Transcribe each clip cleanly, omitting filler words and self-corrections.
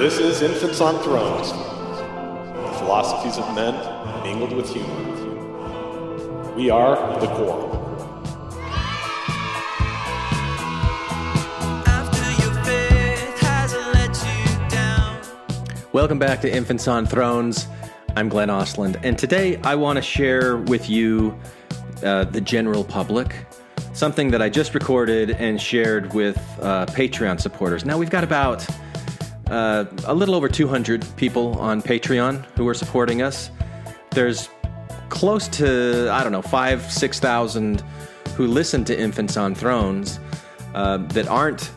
This is Infants on Thrones, the philosophies of men mingled with humor. We are the core. Welcome back to Infants on Thrones. I'm Glenn Ostland, and today I want to share with you, the general public, something that I just recorded and shared with Patreon supporters. Now, we've got about a little over 200 people on Patreon who are supporting us. There's close to, 5,000-6,000 who listen to Infants on Thrones that aren't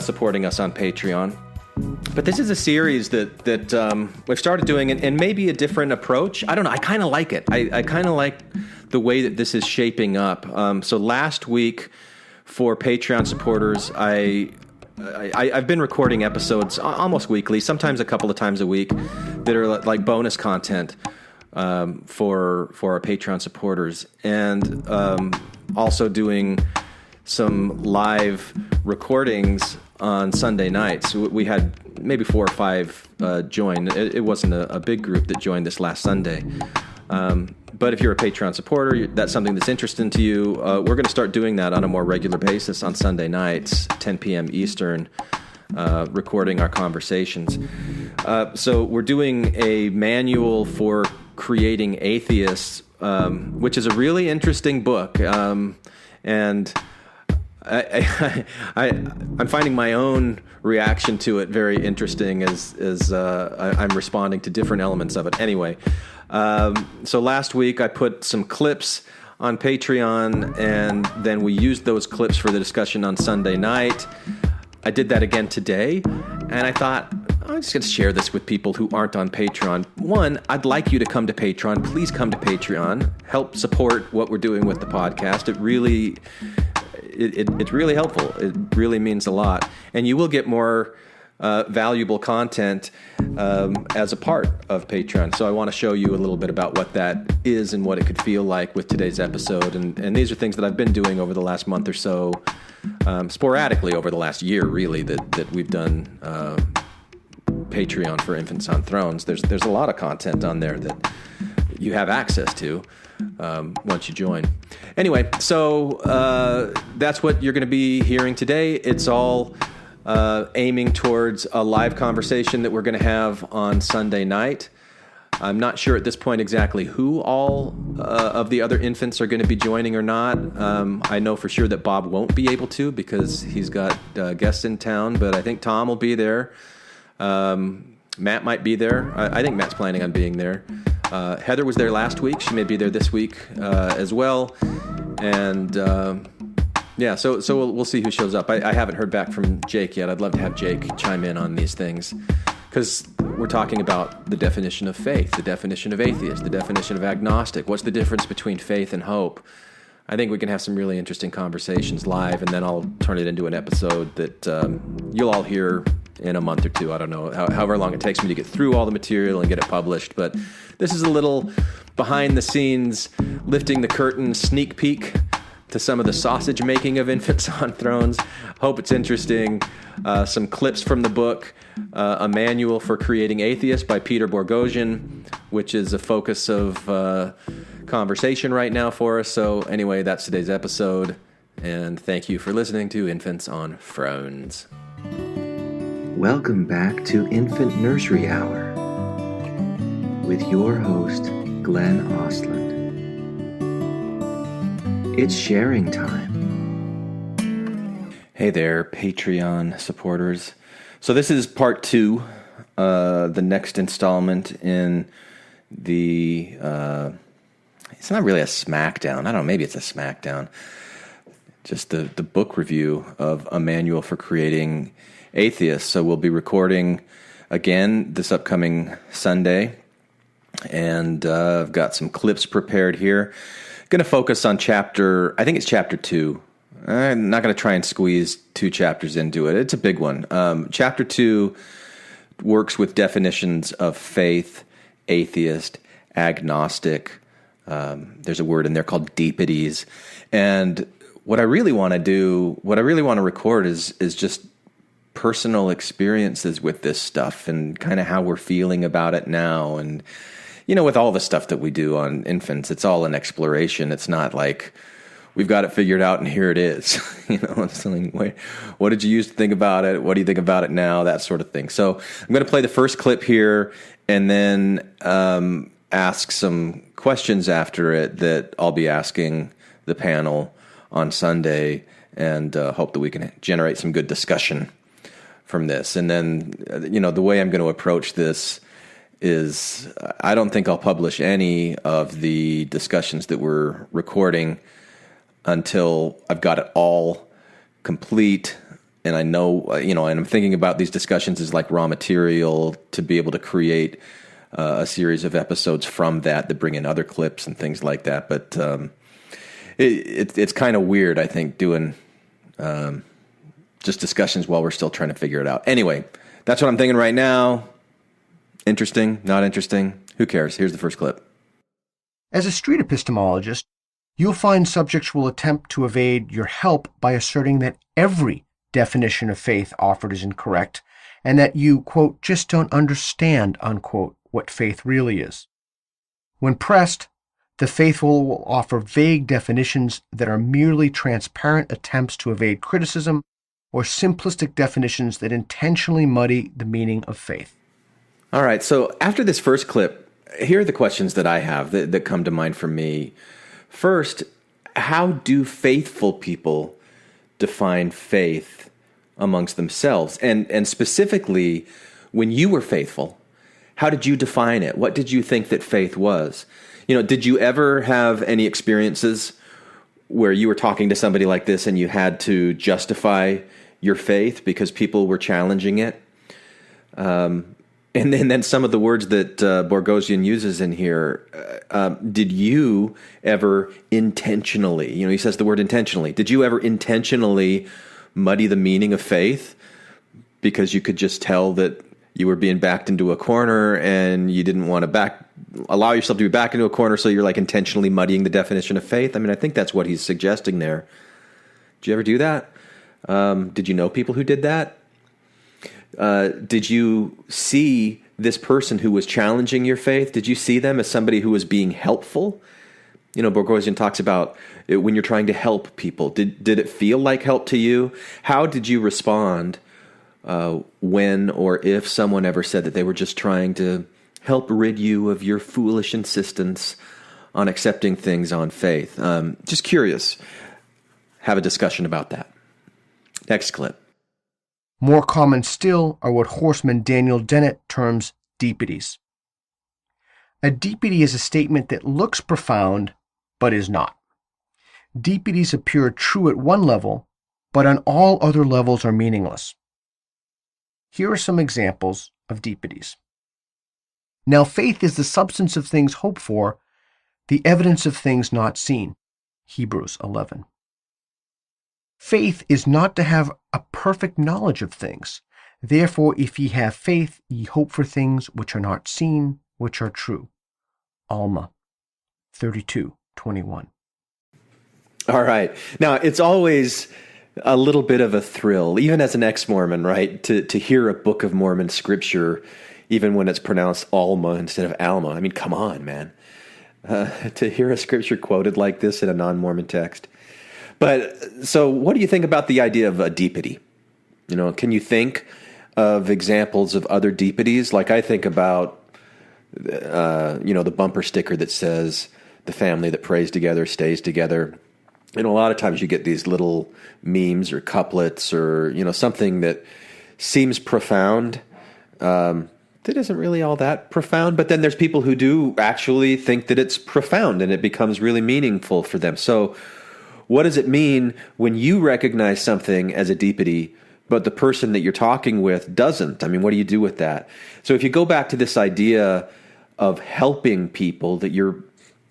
supporting us on Patreon. But this is a series that we've started doing, and maybe a different approach. I don't know. I kind of like it. I kind of like the way that this is shaping up. So last week, for Patreon supporters, I've been recording episodes almost weekly, sometimes a couple of times a week, that are like bonus content for our Patreon supporters, and also doing some live recordings on Sunday nights. We had maybe 4 or 5 join. It wasn't a big group that joined this last Sunday. But if you're a Patreon supporter, that's something that's interesting to you. We're going to start doing that on a more regular basis on Sunday nights, 10 p.m. Eastern, recording our conversations. So we're doing a manual for creating atheists, which is a really interesting book. And I'm finding my own reaction to it very interesting as I'm responding to different elements of it. Anyway, so last week I put some clips on Patreon, and then we used those clips for the discussion on Sunday night. I did that again today, and I thought, I'm just going to share this with people who aren't on Patreon. One, I'd like you to come to Patreon. Please come to Patreon. Help support what we're doing with the podcast. It's really helpful. It really means a lot. And you will get more valuable content as a part of Patreon. So I want to show you a little bit about what that is and what it could feel like with today's episode. And these are things that I've been doing over the last month or so, sporadically over the last year, really, that we've done Patreon for Infants on Thrones. There's a lot of content on there that you have access to once you join. Anyway, so that's what you're going to be hearing today. It's all aiming towards a live conversation that we're going to have on Sunday night. I'm not sure at this point exactly who all of the other infants are going to be joining or not. I know for sure that Bob won't be able to because he's got guests in town, but I think Tom will be there. Matt might be there. I think Matt's planning on being there. Heather was there last week. She may be there this week as well. And so we'll see who shows up. I haven't heard back from Jake yet. I'd love to have Jake chime in on these things, because we're talking about the definition of faith, the definition of atheist, the definition of agnostic. What's the difference between faith and hope? I think we can have some really interesting conversations live, and then I'll turn it into an episode that you'll all hear in a month or two. I don't know, however long it takes me to get through all the material and get it published. But this is a little behind the scenes, lifting the curtain sneak peek to some of the sausage making of Infants on Thrones. Hope it's interesting. Some clips from the book, A Manual for Creating Atheists by Peter Boghossian, which is a focus of conversation right now for us. So anyway, that's today's episode. And thank you for listening to Infants on Thrones. Welcome back to Infant Nursery Hour with your host, Glenn Ostland. It's sharing time. Hey there, Patreon supporters. So this is part 2, the next installment in the, it's not really a Smackdown. I don't know, maybe it's a Smackdown. Just the book review of A Manual for Creating Atheists. So we'll be recording again this upcoming Sunday, and I've got some clips prepared here. Going to focus on chapter 2. I'm not going to try and squeeze 2 chapters into it. It's a big one. Chapter 2 works with definitions of faith, atheist, agnostic. There's a word in there called deepities. And what I really want to record is just personal experiences with this stuff and kind of how we're feeling about it now. And, with all the stuff that we do on infants, it's all an exploration. It's not like we've got it figured out and here it is. It's like, wait, what did you used to think about it? What do you think about it now? That sort of thing. So I'm going to play the first clip here and then ask some questions after it that I'll be asking the panel on Sunday, and hope that we can generate some good discussion from this. And then, the way I'm going to approach this is I don't think I'll publish any of the discussions that we're recording until I've got it all complete. And I know, and I'm thinking about these discussions as like raw material to be able to create a series of episodes from that bring in other clips and things like that. But it's kind of weird, I think, doing just discussions while we're still trying to figure it out. Anyway, that's what I'm thinking right now. Interesting, not interesting. Who cares? Here's the first clip. As a street epistemologist, you'll find subjects will attempt to evade your help by asserting that every definition of faith offered is incorrect, and that you, quote, just don't understand, unquote, what faith really is. When pressed, the faithful will offer vague definitions that are merely transparent attempts to evade criticism, or simplistic definitions that intentionally muddy the meaning of faith. All right, so after this first clip, here are the questions that I have that come to mind for me. First, how do faithful people define faith amongst themselves? And specifically, when you were faithful, how did you define it? What did you think that faith was? Did you ever have any experiences where you were talking to somebody like this and you had to justify your faith because people were challenging it? And then some of the words that Boghossian uses in here, did you ever intentionally, he says the word intentionally, did you ever intentionally muddy the meaning of faith because you could just tell that you were being backed into a corner and you didn't want to allow yourself to be backed into a corner, so you're like intentionally muddying the definition of faith? I mean, I think that's what he's suggesting there. Did you ever do that? Did you know people who did that? Did you see this person who was challenging your faith? Did you see them as somebody who was being helpful? Boghossian talks about it when you're trying to help people. Did it feel like help to you? How did you respond when or if someone ever said that they were just trying to help rid you of your foolish insistence on accepting things on faith? Just curious. Have a discussion about that. Next clip. More common still are what horseman Daniel Dennett terms deepities. A deepity is a statement that looks profound, but is not. Deepities appear true at one level, but on all other levels are meaningless. Here are some examples of deepities. Now faith is the substance of things hoped for, the evidence of things not seen. Hebrews 11. Faith is not to have a perfect knowledge of things. Therefore, if ye have faith, ye hope for things which are not seen, which are true. Alma 32:21. All right. Now, it's always a little bit of a thrill, even as an ex-Mormon, right, to hear a Book of Mormon scripture, even when it's pronounced Alma instead of Alma. I mean, come on, man. To hear a scripture quoted like this in a non-Mormon text. But so what do you think about the idea of a deepity? Can you think of examples of other deepities? Like I think about, the bumper sticker that says the family that prays together stays together. And a lot of times you get these little memes or couplets or, something that seems profound, that isn't really all that profound. But then there's people who do actually think that it's profound and it becomes really meaningful for them. So what does it mean when you recognize something as a deepity, but the person that you're talking with doesn't? I mean, what do you do with that? So if you go back to this idea of helping people, that you're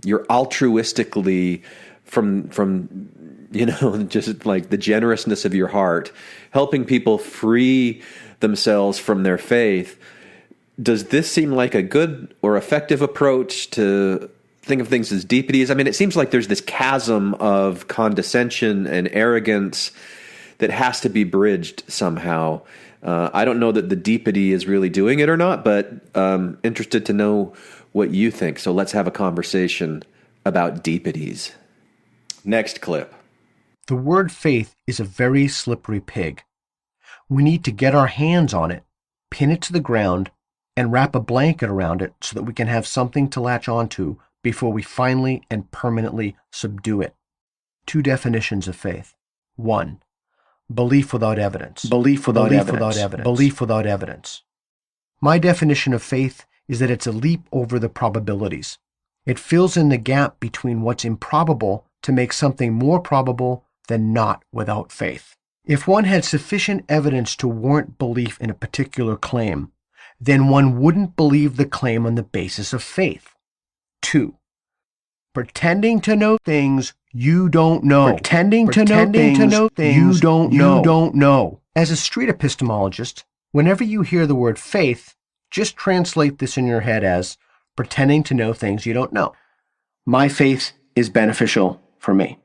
altruistically from just like the generousness of your heart, helping people free themselves from their faith, does this seem like a good or effective approach to think of things as deepities? I mean, it seems like there's this chasm of condescension and arrogance that has to be bridged somehow. I don't know that the deepity is really doing it or not, but interested to know what you think. So let's have a conversation about deepities. Next clip. The word faith is a very slippery pig. We need to get our hands on it, pin it to the ground, and wrap a blanket around it so that we can have something to latch onto before we finally and permanently subdue it. 2 definitions of faith. 1. Belief without evidence. Belief without evidence. Belief without evidence. My definition of faith is that it's a leap over the probabilities. It fills in the gap between what's improbable to make something more probable than not without faith. If one had sufficient evidence to warrant belief in a particular claim, then one wouldn't believe the claim on the basis of faith. 2. Pretending to know things you don't know. Pretending to know things you don't know. As a street epistemologist, whenever you hear the word faith, just translate this in your head as pretending to know things you don't know. My faith is beneficial for me.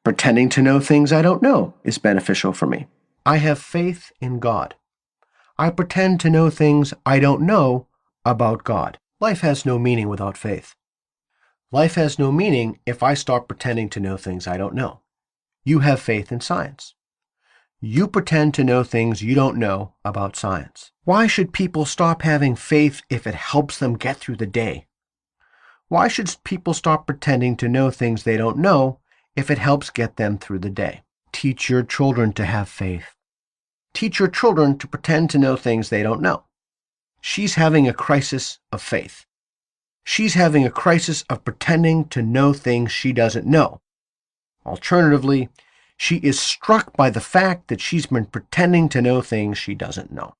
Pretending to know things I don't know is beneficial for me. I have faith in God. I pretend to know things I don't know about God. Life has no meaning without faith. Life has no meaning if I start pretending to know things I don't know. You have faith in science. You pretend to know things you don't know about science. Why should people stop having faith if it helps them get through the day? Why should people stop pretending to know things they don't know if it helps get them through the day? Teach your children to have faith. Teach your children to pretend to know things they don't know. She's having a crisis of faith. She's having a crisis of pretending to know things she doesn't know. Alternatively, she is struck by the fact that she's been pretending to know things she doesn't know.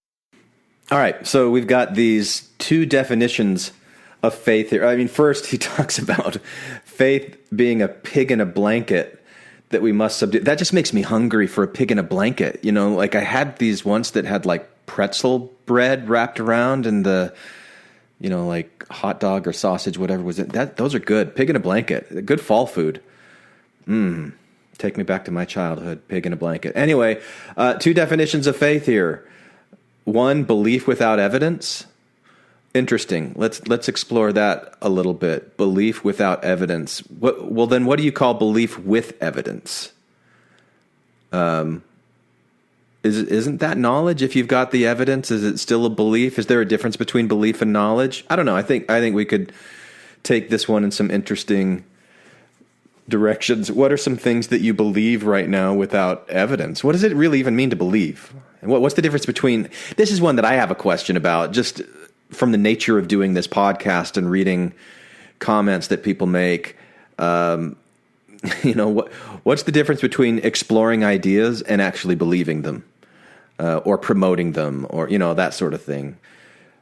All right, so we've got these 2 definitions of faith here. I mean, first he talks about faith being a pig in a blanket that we must subdue. That just makes me hungry for a pig in a blanket. You know, like I had these once that had like pretzel bread wrapped around and the, you know, like hot dog or sausage, whatever was it. Those are good. Pig in a blanket. Good fall food. Take me back to my childhood. Pig in a blanket. Anyway, 2 definitions of faith here. 1, belief without evidence. Interesting. Let's explore that a little bit. Belief without evidence. Well, then what do you call belief with evidence? Isn't that knowledge? If you've got the evidence, is it still a belief? Is there a difference between belief and knowledge? I don't know. I think we could take this one in some interesting directions. What are some things that you believe right now without evidence? What does it really even mean to believe? And what's the difference between? This is one that I have a question about, just from the nature of doing this podcast and reading comments that people make. You know, what's the difference between exploring ideas and actually believing them, or promoting them, or, you know, that sort of thing?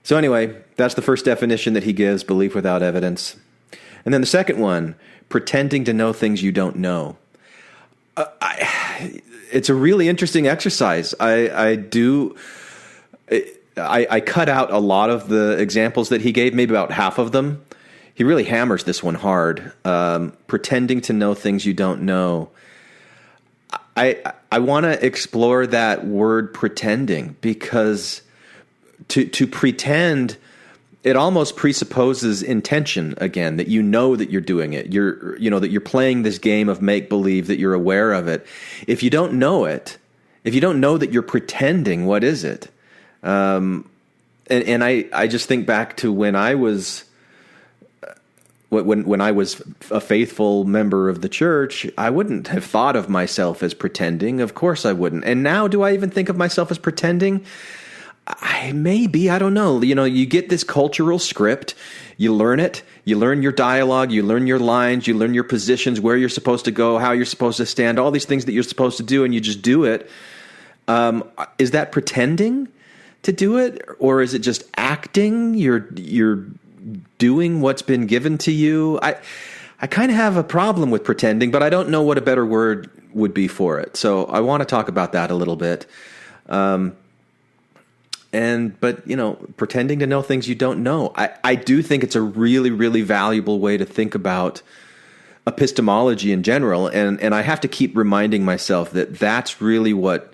So anyway, that's the first definition that he gives, belief without evidence. And then the second one, pretending to know things you don't know. It's a really interesting exercise. I cut out a lot of the examples that he gave, maybe about half of them. He really hammers this one hard. Pretending to know things you don't know. I want to explore that word pretending, because to pretend, it almost presupposes intention again, that you know that you're doing it. That you're playing this game of make believe, that you're aware of it. If you don't know it, if you don't know that you're pretending, what is it? And I just think back to when I was a faithful member of the church. I wouldn't have thought of myself as pretending. Of course I wouldn't. And now, do I even think of myself as pretending? Maybe, I don't know. You know, you get this cultural script, you learn it, you learn your dialogue, you learn your lines, you learn your positions, where you're supposed to go, how you're supposed to stand, all these things that you're supposed to do, and you just do it. Is that pretending to do it, or is it just acting? You're doing what's been given to you. I kind of have a problem with pretending, but I don't know what a better word would be for it. So I want to talk about that a little bit. But you know, pretending to know things you don't know. I do think it's a really, really valuable way to think about epistemology in general. And I have to keep reminding myself that that's really what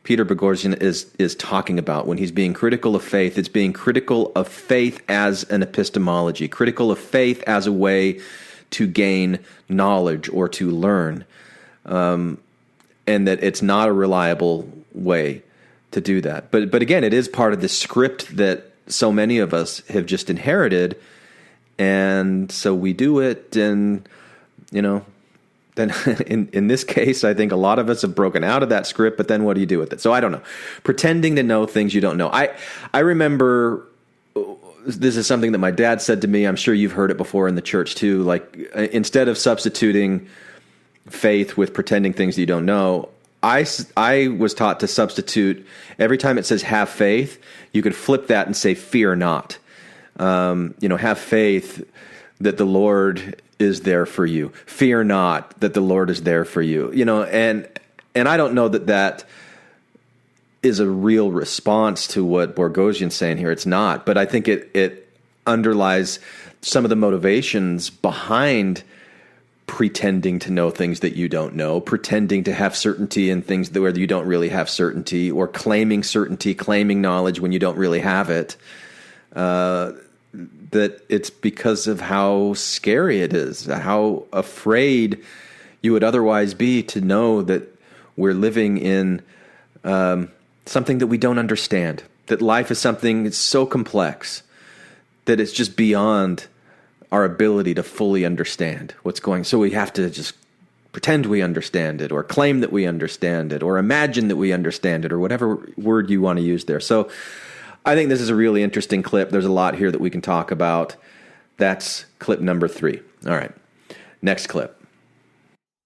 Peter Boghossian is talking about when he's being critical of faith. It's being critical of faith as an epistemology, critical of faith as a way to gain knowledge or to learn, and that it's not a reliable way to do that. But again, it is part of the script that so many of us have just inherited, and so we do it, and then in this case, I think a lot of us have broken out of that script, but then what do you do with it? So I don't know. Pretending to know things you don't know. I remember, this is something that my dad said to me. I'm sure you've heard it before in the church too. Like, instead of substituting faith with pretending things you don't know, I was taught to substitute, every time it says have faith, you could flip that and say fear not. Have faith that the Lord is there for you. Fear not that the Lord is there for you. And I don't know that is a real response to what Boghossian's saying here. It's not, but I think it underlies some of the motivations behind pretending to know things that you don't know, pretending to have certainty in things where you don't really have certainty, or claiming certainty, claiming knowledge when you don't really have it. That it's because of how scary it is, how afraid you would otherwise be to know that we're living in something that we don't understand, that life is something that's so complex that it's just beyond our ability to fully understand what's going on. So we have to just pretend we understand it, or claim that we understand it, or imagine that we understand it, or whatever word you want to use there. So I think this is a really interesting clip. There's a lot here that we can talk about. That's clip number 3. All right. Next clip.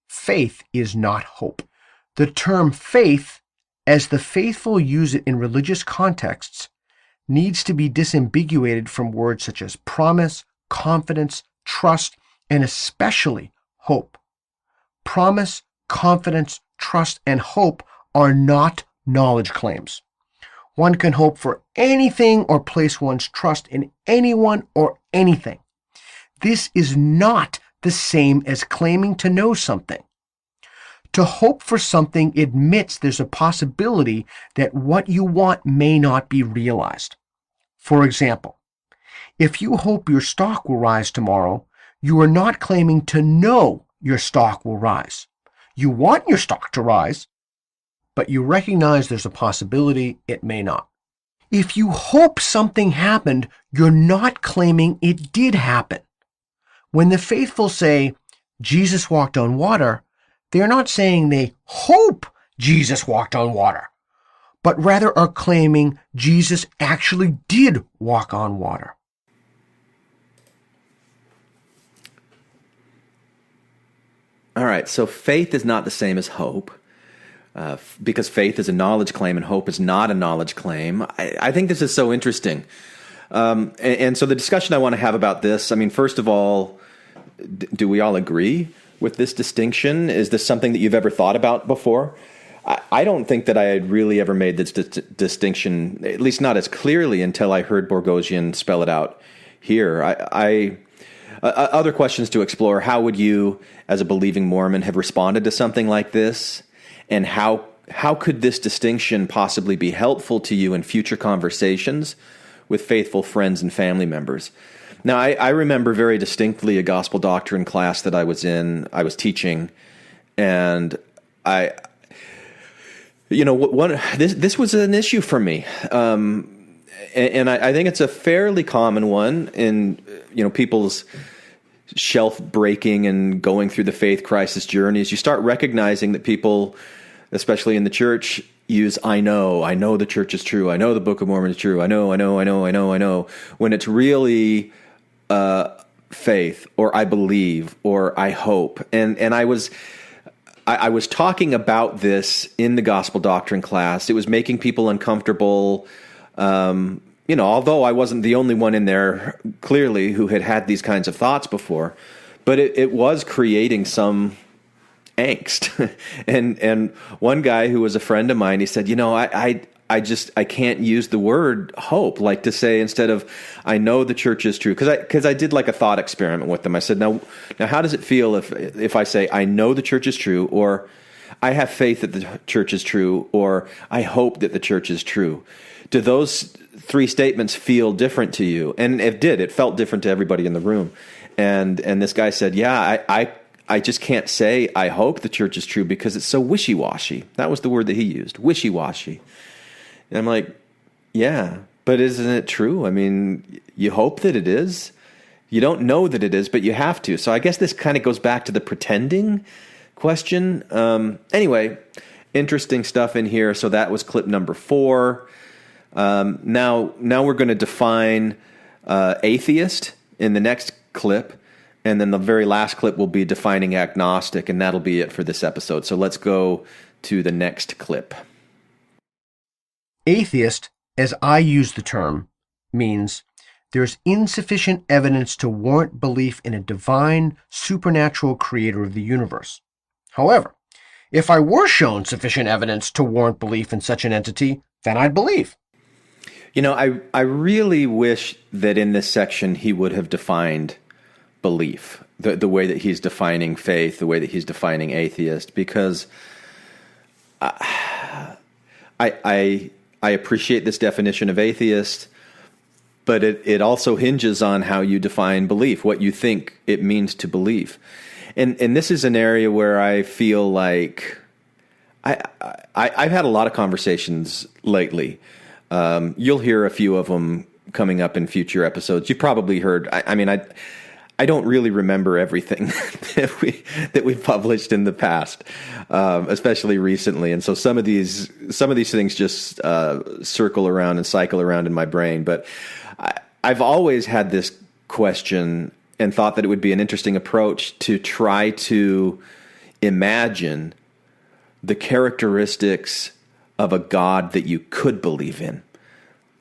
Faith is not hope. The term faith, as the faithful use it in religious contexts, needs to be disambiguated from words such as promise, confidence, trust, and especially hope. Promise, confidence, trust, and hope are not knowledge claims. One can hope for anything or place one's trust in anyone or anything. This is not the same as claiming to know something. To hope for something admits there's a possibility that what you want may not be realized. For example, if you hope your stock will rise tomorrow, you are not claiming to know your stock will rise. You want your stock to rise, but you recognize there's a possibility it may not. If you hope something happened, you're not claiming it did happen. When the faithful say, Jesus walked on water, they're not saying they hope Jesus walked on water, but rather are claiming Jesus actually did walk on water. All right, so faith is not the same as hope. Because faith is a knowledge claim and hope is not a knowledge claim. I think this is so interesting. And so the discussion I want to have about this, first of all, do we all agree with this distinction? Is this something that you've ever thought about before? I don't think that I had really ever made this distinction, at least not as clearly, until I heard Boghossian spell it out here. Other questions to explore: how would you, as a believing Mormon, have responded to something like this? And how could this distinction possibly be helpful to you in future conversations with faithful friends and family members? Now, I remember very distinctly a gospel doctrine class that I was teaching, and this was an issue for me, and I think it's a fairly common one in people's shelf breaking and going through the faith crisis journeys. You start recognizing that people, especially in the church, use I know the church is true, I know the Book of Mormon is true, I know, when it's really faith, or I believe, or I hope. And I was talking about this in the gospel doctrine class. It was making people uncomfortable. Although I wasn't the only one in there, clearly, who had these kinds of thoughts before, but it was creating some angst. and one guy who was a friend of mine, he said, I can't use the word hope, like to say, instead of I know the church is true, because I did like a thought experiment with them. I said, now how does it feel if I say I know the church is true, or I have faith that the church is true, or I hope that the church is true. Do those three statements feel different to you? And it did. It felt different to everybody in the room. And this guy said, yeah, I just can't say I hope the church is true because it's so wishy-washy. That was the word that he used, wishy-washy. And I'm like, yeah, but isn't it true? I mean, you hope that it is. You don't know that it is, but you have to. So I guess this kind of goes back to the pretending question. Anyway, interesting stuff in here. So that was clip number 4. Now we're going to define atheist in the next clip, and then the very last clip will be defining agnostic, and that'll be it for this episode. So let's go to the next clip. Atheist, as I use the term, means there's insufficient evidence to warrant belief in a divine, supernatural creator of the universe. However, if I were shown sufficient evidence to warrant belief in such an entity, then I'd believe. You know, I really wish that in this section he would have defined belief, the way that he's defining faith, the way that he's defining atheist, because I appreciate this definition of atheist, but it also hinges on how you define belief, what you think it means to believe. And this is an area where I feel like I've had a lot of conversations lately. You'll hear a few of them coming up in future episodes. You've probably heard. I don't really remember everything that we published in the past, especially recently. And so some of these things just circle around and cycle around in my brain. But I've always had this question and thought that it would be an interesting approach to try to imagine the characteristics of a God that you could believe in.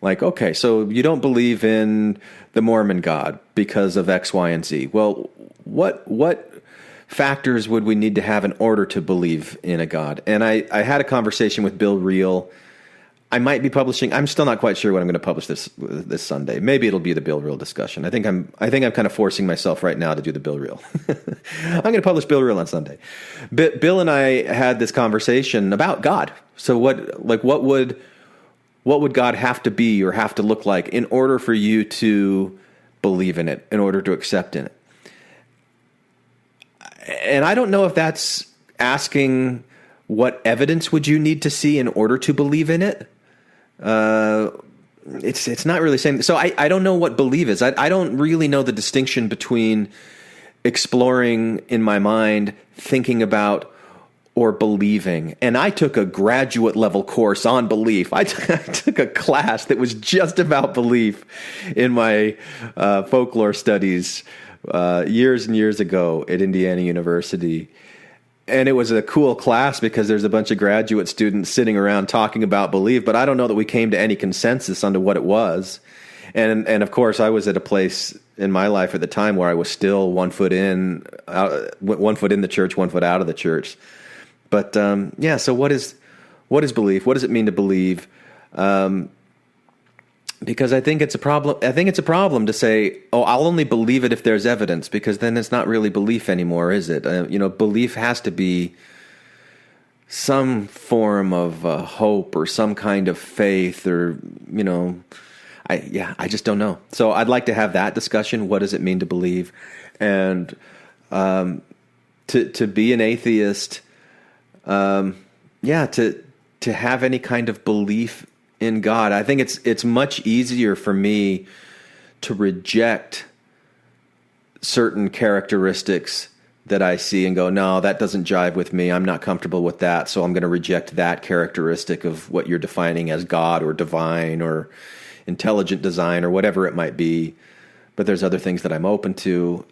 Like, okay, so you don't believe in the Mormon God because of X, Y, and Z. Well, what factors would we need to have in order to believe in a God? And I had a conversation with Bill Reel. I might be publishing. I'm still not quite sure what I'm going to publish this Sunday. Maybe it'll be the Bill Reel discussion. I think I'm kind of forcing myself right now to do the Bill Reel. I'm going to publish Bill Reel on Sunday. But Bill and I had this conversation about God. So what would God have to be or have to look like in order for you to believe in it, in order to accept in it? And I don't know if that's asking what evidence would you need to see in order to believe in it. It's not really saying. So I don't know what believe is. I don't really know the distinction between exploring in my mind, thinking about, or believing. And I took a graduate level course on belief. I took a class that was just about belief in my folklore studies years and years ago at Indiana University. And it was a cool class because there's a bunch of graduate students sitting around talking about belief, but I don't know that we came to any consensus onto what it was. And of course, I was at a place in my life at the time where I was still one foot in the church, 1 foot out of the church. But so what is belief? What does it mean to believe? Because I think it's a problem. I think it's a problem to say, "Oh, I'll only believe it if there's evidence," because then it's not really belief anymore, is it? Belief has to be some form of hope or some kind of faith, or I just don't know. So I'd like to have that discussion. What does it mean to believe? And to be an atheist. To have any kind of belief in God, I think it's much easier for me to reject certain characteristics that I see and go, no, that doesn't jive with me. I'm not comfortable with that, so I'm going to reject that characteristic of what you're defining as God or divine or intelligent design or whatever it might be. But there's other things that I'm open to.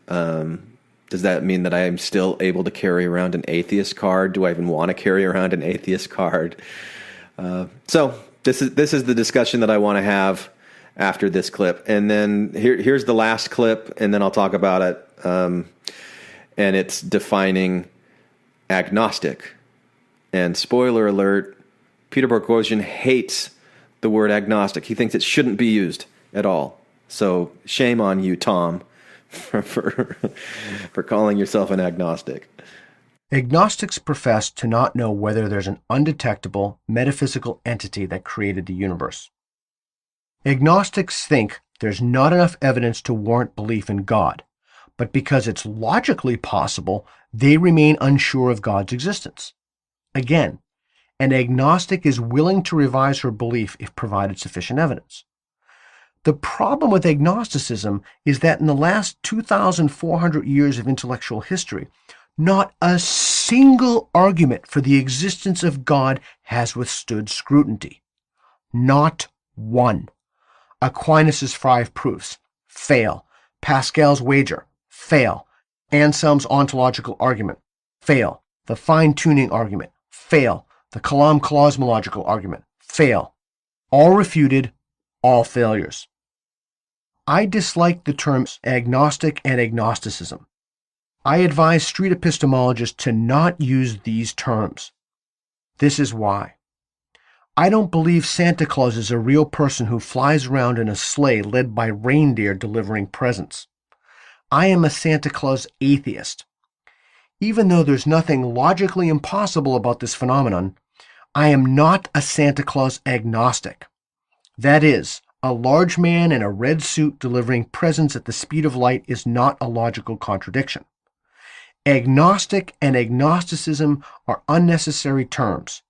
Does that mean that I am still able to carry around an atheist card? Do I even want to carry around an atheist card? So this is the discussion that I want to have after this clip. And then here's the last clip, and then I'll talk about it. And it's defining agnostic. And spoiler alert, Peter Boghossian hates the word agnostic. He thinks it shouldn't be used at all. So shame on you, Tom, for calling yourself an agnostic. Agnostics profess to not know whether there's an undetectable metaphysical entity that created the universe. Agnostics think there's not enough evidence to warrant belief in God, but because it's logically possible, they remain unsure of God's existence. Again, an agnostic is willing to revise her belief if provided sufficient evidence. The problem with agnosticism is that in the last 2,400 years of intellectual history, not a single argument for the existence of God has withstood scrutiny. Not one. Aquinas' 5 proofs, fail. Pascal's wager, fail. Anselm's ontological argument, fail. The fine-tuning argument, fail. The Kalam-cosmological argument, fail. All refuted, all failures. I dislike the terms agnostic and agnosticism. I advise street epistemologists to not use these terms. This is why. I don't believe Santa Claus is a real person who flies around in a sleigh led by reindeer delivering presents. I am a Santa Claus atheist. Even though there's nothing logically impossible about this phenomenon, I am not a Santa Claus agnostic. That is, a large man in a red suit delivering presents at the speed of light is not a logical contradiction. Agnostic and agnosticism are unnecessary terms.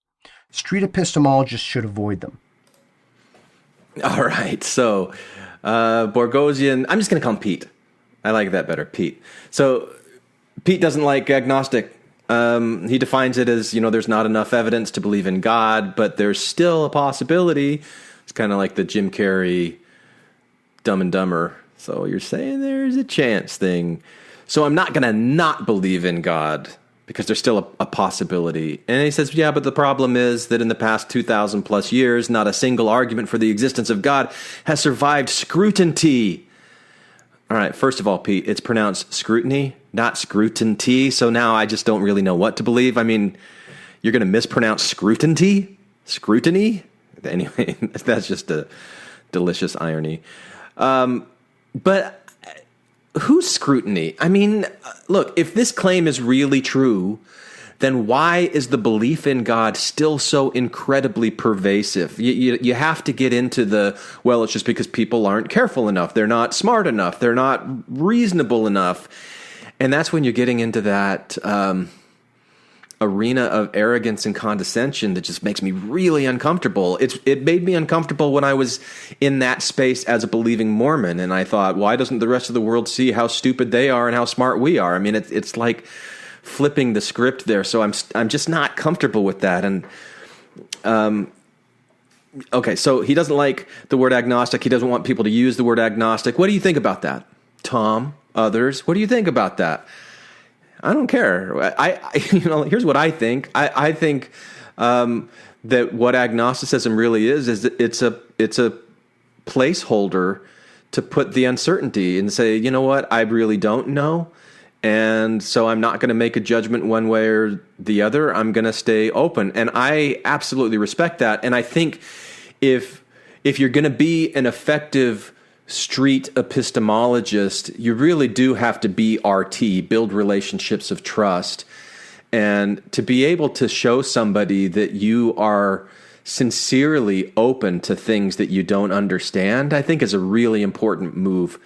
Street epistemologists should avoid them. All right, so Borgosian, I'm just going to call him Pete. I like that better, Pete. So Pete doesn't like agnostic. He defines it as, there's not enough evidence to believe in God, but there's still a possibility. It's kind of like the Jim Carrey Dumb and Dumber. So you're saying there's a chance thing. So I'm not going to not believe in God because there's still a possibility. And he says, yeah, but the problem is that in the past 2,000 plus years, not a single argument for the existence of God has survived scrutiny. All right, first of all, Pete, it's pronounced scrutiny, not scrutiny. So now I just don't really know what to believe. I mean, you're going to mispronounce scrutiny? Scrutiny? Anyway, that's just a delicious irony. But whose scrutiny? I mean, look, if this claim is really true, then why is the belief in God still so incredibly pervasive? You have to get into it's just because people aren't careful enough. They're not smart enough. They're not reasonable enough. And that's when you're getting into that arena of arrogance and condescension that just makes me really uncomfortable. It made me uncomfortable when I was in that space as a believing Mormon, and I thought, why doesn't the rest of the world see how stupid they are and how smart we are? I mean, it's like flipping the script there. So I'm just not comfortable with that. And okay, so he doesn't like the word agnostic. He doesn't want people to use the word agnostic. What do you think about that, Tom? Others, what do you think about that? I don't care. Here's what I think. I think that what agnosticism really is that it's a placeholder to put the uncertainty and say, you know what, I really don't know, and so I'm not going to make a judgment one way or the other. I'm going to stay open, and I absolutely respect that. And I think if you're going to be an effective street epistemologist, you really do have to be RT, build relationships of trust, and to be able to show somebody that you are sincerely open to things that you don't understand, I think is a really important move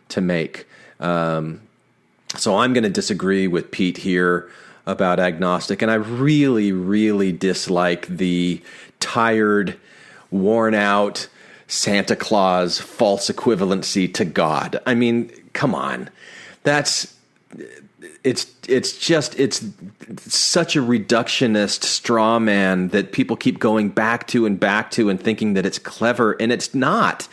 to make. So I'm going to disagree with Pete here about agnostic, and I really, really dislike the tired, worn out Santa Claus false equivalency to God. I mean, come on. It's such a reductionist straw man that people keep going back to and thinking that it's clever, and it's not.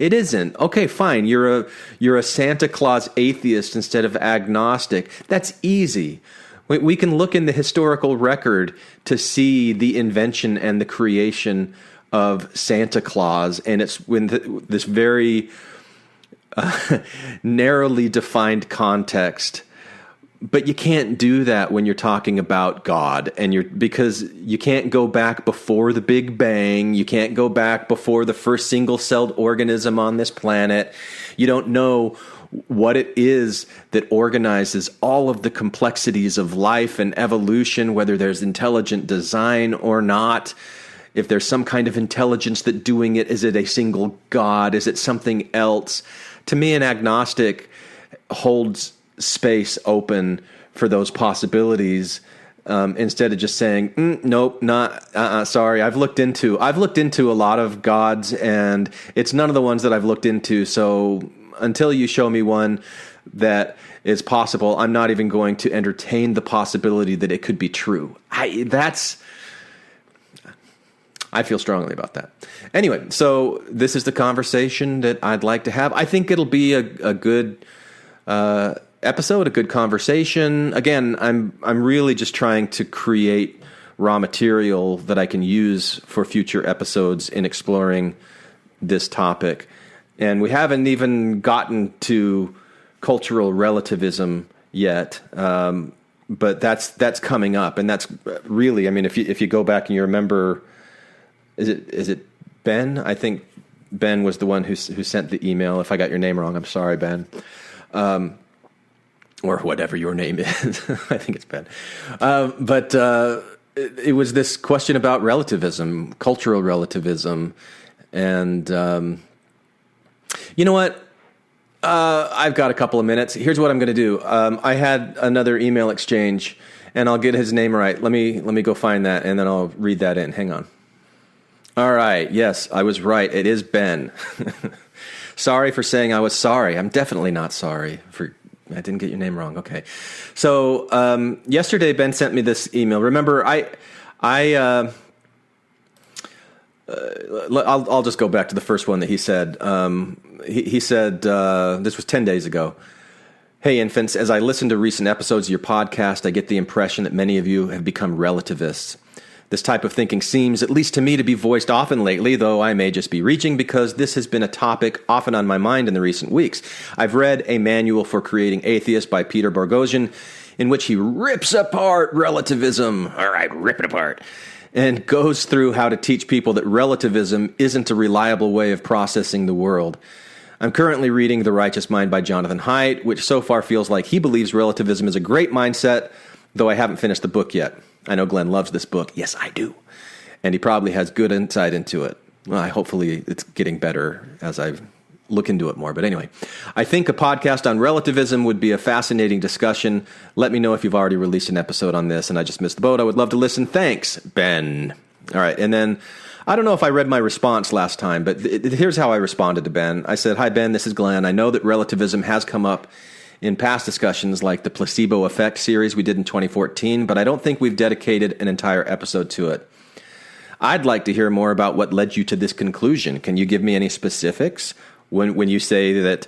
It isn't. Okay, fine. You're a Santa Claus atheist instead of agnostic. That's easy. We can look in the historical record to see the invention and the creation of Santa Claus, and it's when this very narrowly defined context. But you can't do that when you're talking about God, because you can't go back before the Big Bang. You can't go back before the first single-celled organism on this planet. You don't know what it is that organizes all of the complexities of life and evolution, whether there's intelligent design or not, if there's some kind of intelligence that doing it, is it a single God? Is it something else? To me, an agnostic holds space open for those possibilities, instead of just saying, nope, not, sorry. I've looked into a lot of gods, and it's none of the ones that I've looked into. So until you show me one that is possible, I'm not even going to entertain the possibility that it could be true. I feel strongly about that. Anyway, so this is the conversation that I'd like to have. I think it'll be a good episode, a good conversation. Again, I'm really just trying to create raw material that I can use for future episodes in exploring this topic. And we haven't even gotten to cultural relativism yet, but that's coming up, and that's really, I mean, if you go back and you remember, is it Ben? I think Ben was the one who sent the email. If I got your name wrong, I'm sorry, Ben. Or whatever your name is. I think it's Ben. But it was this question about relativism, cultural relativism. And you know what? I've got a couple of minutes. Here's what I'm going to do. I had another email exchange, and I'll get his name right. Let me go find that, and then I'll read that in. Hang on. All right. Yes, I was right. It is Ben. Sorry for saying I was sorry. I'm definitely not sorry for... I didn't get your name wrong. Okay. So yesterday, Ben sent me this email. Remember, I'll just go back to the first one that he said. He said, this was 10 days ago. Hey, infants, as I listen to recent episodes of your podcast, I get the impression that many of you have become relativists. This type of thinking seems, at least to me, to be voiced often lately, though I may just be reaching, because this has been a topic often on my mind in the recent weeks. I've read A Manual for Creating Atheists by Peter Boghossian, in which he rips apart relativism. All right, rip it apart. And goes through how to teach people that relativism isn't a reliable way of processing the world. I'm currently reading The Righteous Mind by Jonathan Haidt, which so far feels like he believes relativism is a great mindset, though I haven't finished the book yet. I know Glenn loves this book. Yes, I do. And he probably has good insight into it. Well, hopefully it's getting better as I look into it more. But anyway, I think a podcast on relativism would be a fascinating discussion. Let me know if you've already released an episode on this and I just missed the boat. I would love to listen. Thanks, Ben. All right. And then I don't know if I read my response last time, but here's how I responded to Ben. I said, "Hi, Ben, this is Glenn. I know that relativism has come up in past discussions like the placebo effect series we did in 2014, but I don't think we've dedicated an entire episode to it. I'd like to hear more about what led you to this conclusion. Can you give me any specifics when you say that,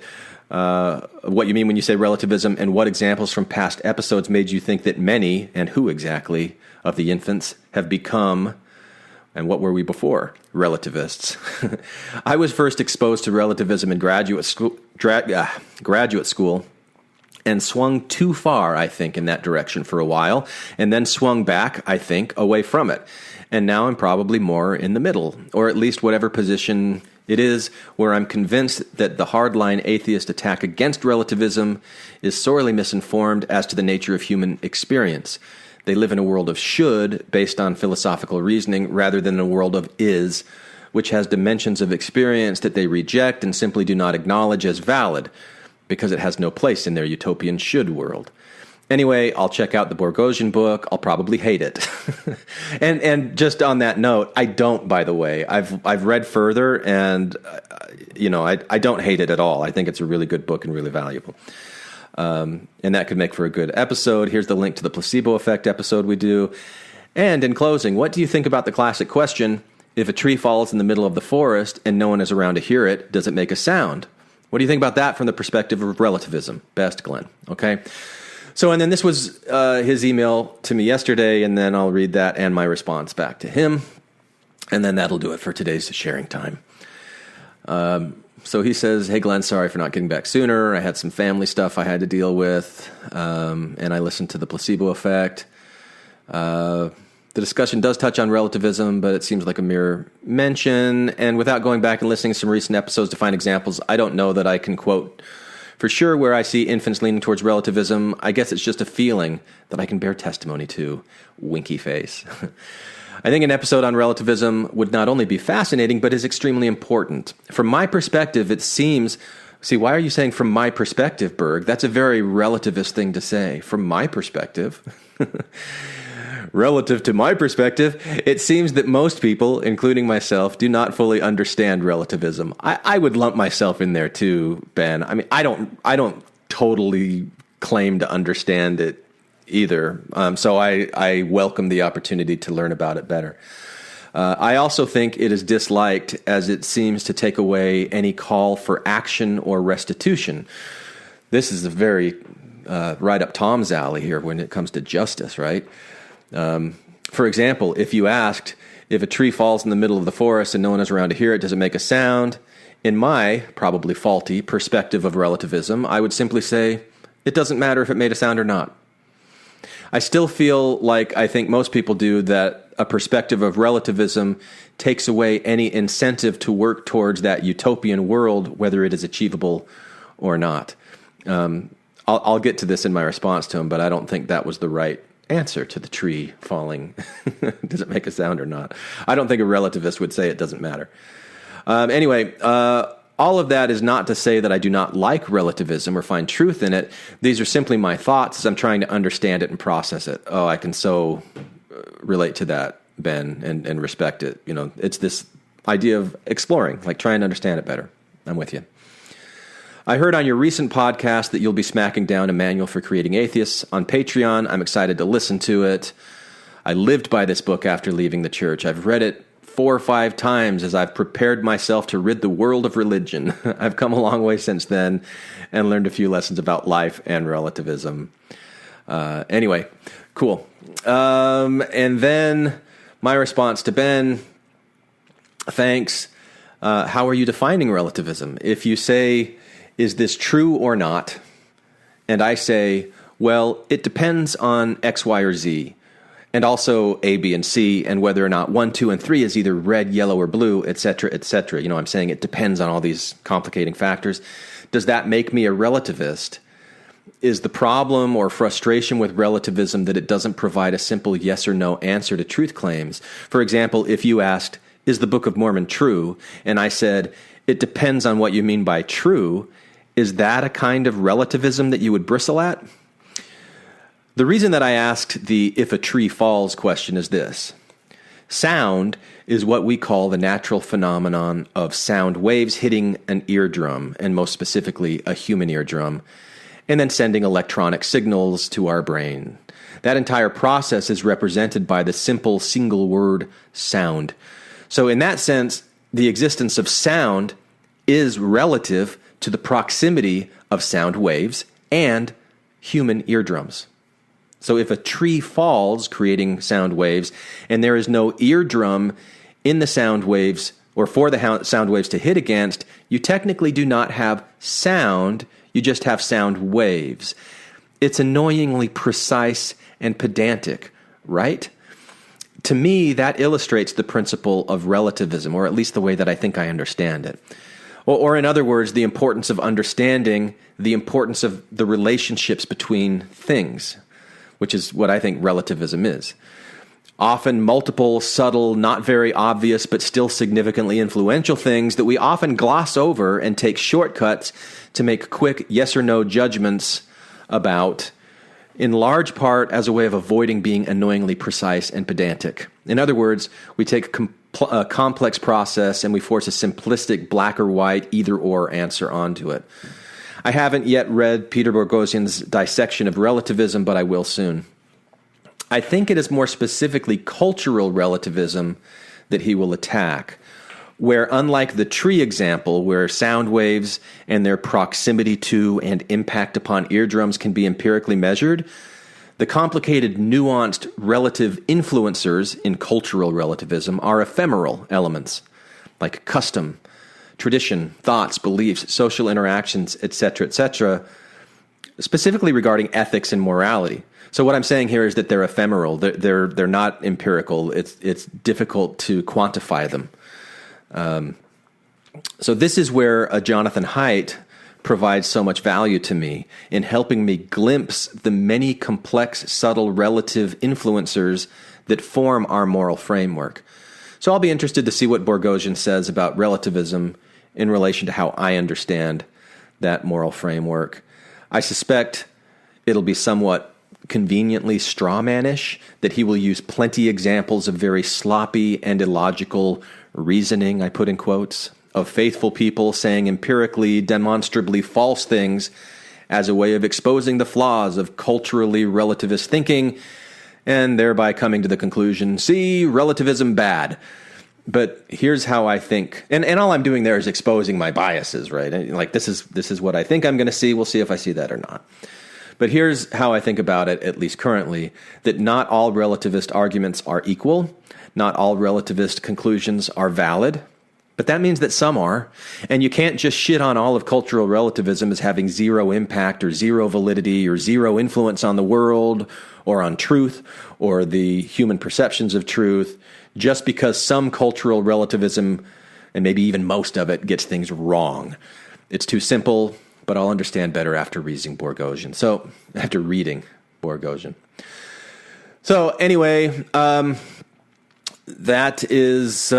what you mean when you say relativism, and what examples from past episodes made you think that many, and who exactly, of the infants have become, and what were we before, relativists?" I was first exposed to relativism in graduate school, and swung too far, I think, in that direction for a while, and then swung back, I think, away from it. And now I'm probably more in the middle, or at least whatever position it is, where I'm convinced that the hardline atheist attack against relativism is sorely misinformed as to the nature of human experience. They live in a world of should, based on philosophical reasoning, rather than a world of is, which has dimensions of experience that they reject and simply do not acknowledge as valid, because it has no place in their utopian should world. Anyway, I'll check out the Boghossian book. I'll probably hate it. and just on that note, I don't, by the way. I've read further, and I don't hate it at all. I think it's a really good book and really valuable. And that could make for a good episode. Here's the link to the placebo effect episode we do. And in closing, what do you think about the classic question, if a tree falls in the middle of the forest and no one is around to hear it, does it make a sound? What do you think about that from the perspective of relativism? Best, Glenn. Okay. So, and then this was his email to me yesterday, and then I'll read that and my response back to him. And then that'll do it for today's sharing time. So he says, "Hey, Glenn, sorry for not getting back sooner. I had some family stuff I had to deal with, and I listened to the placebo effect. The discussion does touch on relativism, but it seems like a mere mention. And without going back and listening to some recent episodes to find examples, I don't know that I can, quote, For sure, where I see infants leaning towards relativism, I guess it's just a feeling that I can bear testimony to. Winky face. I think an episode on relativism would not only be fascinating, but is extremely important. From my perspective, it seems... See, why are you saying from my perspective, Berg? That's a very relativist thing to say. From my perspective. Relative to my perspective, it seems that most people, including myself, do not fully understand relativism. I would lump myself in there too, Ben. I mean, I don't totally claim to understand it either. So I welcome the opportunity to learn about it better. I also think it is disliked as it seems to take away any call for action or restitution. This is a very right up Tom's alley here when it comes to justice, right? For example, if you asked if a tree falls in the middle of the forest and no one is around to hear it, does it make a sound? In my probably faulty perspective of relativism, I would simply say it doesn't matter if it made a sound or not. I still feel like I think most people do that a perspective of relativism takes away any incentive to work towards that utopian world, whether it is achievable or not. I'll get to this in my response to him, but I don't think that was the right answer to the tree falling. Does it make a sound or not? I don't think a relativist would say it doesn't matter. Anyway, all of that is not to say that I do not like relativism or find truth in it. These are simply my thoughts as I'm trying to understand it and process it. Oh, I can so relate to that, Ben, and respect it. You know, it's this idea of exploring, like trying to understand it better. I'm with you. I heard on your recent podcast that you'll be smacking down a manual for creating atheists on Patreon. I'm excited to listen to it. I lived by this book after leaving the church. I've read it 4 or 5 times as I've prepared myself to rid the world of religion. I've come a long way since then and learned a few lessons about life and relativism. Anyway, cool. And then my response to Ben, thanks. How are you defining relativism? If you say, is this true or not? And I say, well, it depends on X, Y, or Z. And also A, B, and C, and whether or not 1, 2, and 3 is either red, yellow, or blue, etc., etc. You know, I'm saying it depends on all these complicating factors. Does that make me a relativist? Is the problem or frustration with relativism that it doesn't provide a simple yes or no answer to truth claims? For example, if you asked, is the Book of Mormon true? And I said, it depends on what you mean by true. Is that a kind of relativism that you would bristle at? The reason that I asked the if a tree falls question is this. Sound is what we call the natural phenomenon of sound waves hitting an eardrum, and most specifically a human eardrum, and then sending electronic signals to our brain. That entire process is represented by the simple single word sound. So in that sense, the existence of sound is relative to the proximity of sound waves and human eardrums. So if a tree falls, creating sound waves, and there is no eardrum in the sound waves, or for the sound waves to hit against, you technically do not have sound, you just have sound waves. It's annoyingly precise and pedantic, right? To me, that illustrates the principle of relativism, or at least the way that I think I understand it. Or in other words, the importance of understanding the importance of the relationships between things, which is what I think relativism is. Often multiple, subtle, not very obvious, but still significantly influential things that we often gloss over and take shortcuts to make quick yes or no judgments about, in large part as a way of avoiding being annoyingly precise and pedantic. In other words, we take a complex process and we force a simplistic black or white either or answer onto it. I haven't yet read Peter Boghossian's dissection of relativism, but I will soon. I think it is more specifically cultural relativism that he will attack, where unlike the tree example, where sound waves and their proximity to and impact upon eardrums can be empirically measured, the complicated, nuanced relative influencers in cultural relativism are ephemeral elements, like custom, tradition, thoughts, beliefs, social interactions, etc., specifically regarding ethics and morality. So what I'm saying here is that they're ephemeral. They're not empirical. It's difficult to quantify them. So this is where a Jonathan Haidt provides so much value to me in helping me glimpse the many complex, subtle, relative influencers that form our moral framework. So I'll be interested to see what Boghossian says about relativism in relation to how I understand that moral framework. I suspect it'll be somewhat conveniently strawmannish, that he will use plenty examples of very sloppy and illogical reasoning, I put in quotes, of faithful people saying empirically, demonstrably false things as a way of exposing the flaws of culturally relativist thinking, and thereby coming to the conclusion, see, relativism bad. But here's how I think, and all I'm doing there is exposing my biases, right? Like this is what I think I'm going to see. We'll see if I see that or not. But here's how I think about it, at least currently, that not all relativist arguments are equal. Not all relativist conclusions are valid. But that means that some are. And you can't just shit on all of cultural relativism as having zero impact or zero validity or zero influence on the world or on truth or the human perceptions of truth just because some cultural relativism, and maybe even most of it, gets things wrong. It's too simple, but I'll understand better after reading Boghossian. So anyway, that is